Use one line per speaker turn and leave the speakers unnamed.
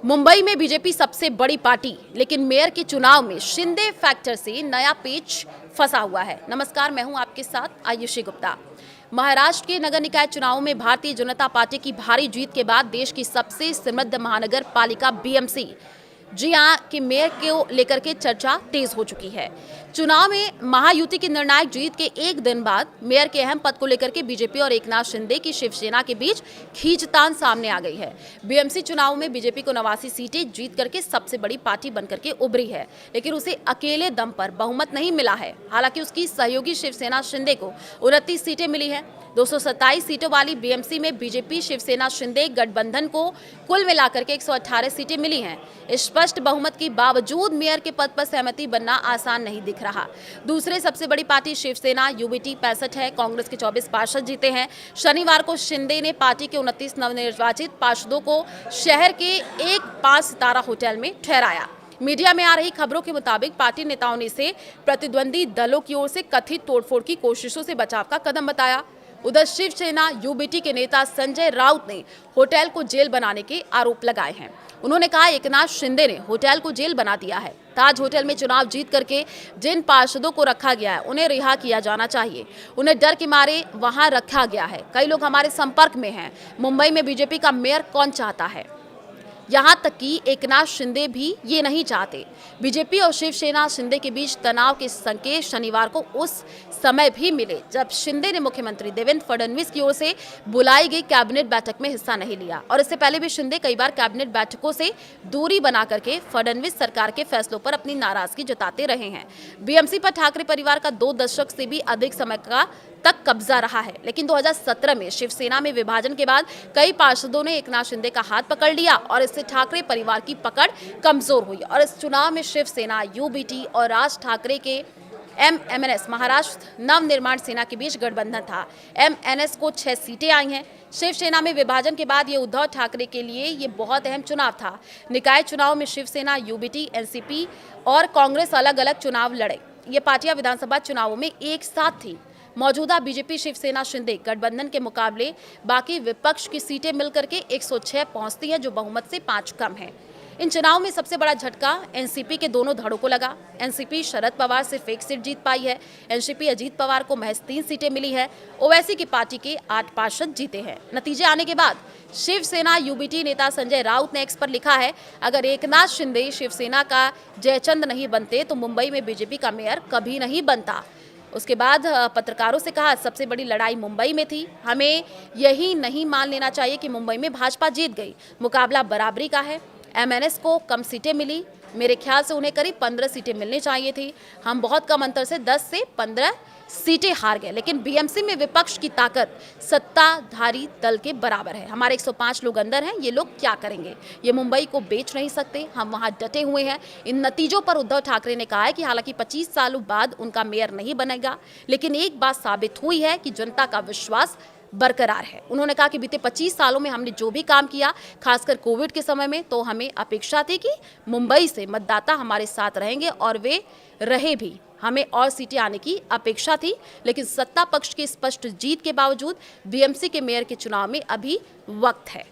मुंबई में बीजेपी सबसे बड़ी पार्टी, लेकिन मेयर के चुनाव में शिंदे फैक्टर से नया पेच फंसा हुआ है। नमस्कार, मैं हूं आपके साथ आयुषी गुप्ता। महाराष्ट्र के नगर निकाय चुनावों में भारतीय जनता पार्टी की भारी जीत के बाद देश की सबसे समृद्ध महानगर पालिका बीएमसी जी हां के मेयर को लेकर के चर्चा तेज हो चुकी है। चुनाव में महायुति की निर्णायक जीत के एक दिन बाद मेयर के अहम पद को लेकर के बीजेपी और एकनाथ शिंदे की शिवसेना के बीच खींचतान सामने आ गई है। बीएमसी चुनाव में बीजेपी को 89 सीटें जीत करके सबसे बड़ी पार्टी बनकर के उभरी है, लेकिन उसे अकेले दम पर बहुमत नहीं मिला है। हालांकि उसकी सहयोगी शिवसेना शिंदे को 29 सीटें मिली है। 227 सीटों वाली बीएमसी में बीजेपी शिवसेना शिंदे गठबंधन को कुल मिलाकर के 118 सीटें मिली हैं। स्पष्ट बहुमत के बावजूद मेयर के पद पर सहमति बनना आसान नहीं दिख रहा। दूसरे सबसे बड़ी पार्टी शिवसेना यूबीटी 65 है। कांग्रेस के 24 पार्षद जीते हैं। शनिवार को शिंदे ने पार्टी के 29 नवनिर्वाचित पार्षदों को शहर के एक 5 सितारा होटल में ठहराया। मीडिया में आ रही खबरों के मुताबिक पार्टी नेताओं ने इसे प्रतिद्वंदी दलों की ओर से कथित तोड़फोड़ की कोशिशों से बचाव का कदम बताया। उधर शिवसेना यूबीटी के नेता संजय राउत ने होटल को जेल बनाने के आरोप लगाए हैं। उन्होंने कहा, एकनाथ शिंदे ने होटल को जेल बना दिया है। ताज होटल में चुनाव जीत करके जिन पार्षदों को रखा गया है उन्हें रिहा किया जाना चाहिए। उन्हें डर के मारे वहां रखा गया है। कई लोग हमारे संपर्क में हैं। मुंबई में बीजेपी का मेयर कौन चाहता है? यहाँ तक कि एकनाथ शिंदे भी ये नहीं चाहते। बीजेपी और शिवसेना शिंदे के बीच तनाव के संकेत शनिवार को उस समय भी मिले जब शिंदे ने मुख्यमंत्री देवेंद्र फडणवीस की ओर से बुलाई गई कैबिनेट बैठक में हिस्सा नहीं लिया। और इससे पहले भी शिंदे कई बार कैबिनेट बैठकों से दूरी बना करके फडणवीस सरकार के फैसलों पर अपनी नाराजगी जताते रहे हैं। बीएमसी पर ठाकरे परिवार का 2 दशक से भी अधिक समय का तक कब्जा रहा है, लेकिन 2017 में शिवसेना में विभाजन के बाद कई पार्षदों ने एकनाथ शिंदे का हाथ पकड़ लिया और इससे ठाकरे परिवार की पकड़ कमजोर हुई। और इस चुनाव में शिवसेना, यूबीटी और राज ठाकरे के एमएनएस महाराष्ट्र नवनिर्माण सेना के बीच गठबंधन था। एमएनएस को 6 सीटें आई हैं। शिवसेना में विभाजन के बाद ये उद्धव ठाकरे के लिए ये बहुत अहम चुनाव था। निकाय चुनाव में शिवसेना, यूबीटी, एनसीपी और कांग्रेस अलग अलग चुनाव लड़े। ये पार्टियां विधानसभा चुनावों में एक साथ थी। मौजूदा बीजेपी शिवसेना शिंदे गठबंधन के मुकाबले बाकी विपक्ष की सीटें मिलकर के 106 पहुंचती हैं, जो बहुमत से 5 कम है। इन चुनाव में सबसे बड़ा झटका एनसीपी के दोनों धड़ों को लगा। एनसीपी शरद पवार सिर्फ 1 सीट जीत पाई है। एनसीपी अजीत पवार को महज 3 सीटें मिली है। ओवैसी की पार्टी के 8 पार्षद जीते हैं। नतीजे आने के बाद शिवसेना यूबीटी नेता संजय राउत ने एक्स पर लिखा है, अगर एकनाथ शिंदे शिवसेना का जयचंद नहीं बनते तो मुंबई में बीजेपी का मेयर कभी नहीं बनता। उसके बाद पत्रकारों से कहा, सबसे बड़ी लड़ाई मुंबई में थी। हमें यही नहीं मान लेना चाहिए कि मुंबई में भाजपा जीत गई। मुकाबला बराबरी का है। एमएनएस को कम सीटें मिली। मेरे ख्याल से उन्हें करीब 15 सीटें मिलनी चाहिए थी। हम बहुत कम अंतर से 10 से 15 सीटें हार गए। लेकिन बीएमसी में विपक्ष की ताकत सत्ताधारी दल के बराबर है। हमारे 105 लोग अंदर हैं। ये लोग क्या करेंगे? ये मुंबई को बेच नहीं सकते। हम वहां डटे हुए हैं। इन नतीजों पर उद्धव ठाकरे ने कहा है कि हालांकि 25 सालों बाद उनका मेयर नहीं बनेगा, लेकिन एक बात साबित हुई है कि जनता का विश्वास बरकरार है। उन्होंने कहा कि बीते 25 सालों में हमने जो भी काम किया, खासकर कोविड के समय में, तो हमें अपेक्षा थी कि मुंबई से मतदाता हमारे साथ रहेंगे और वे रहे भी। हमें और सीटें आने की अपेक्षा थी, लेकिन सत्ता पक्ष की स्पष्ट जीत के बावजूद बीएमसी के मेयर के चुनाव में अभी वक्त है।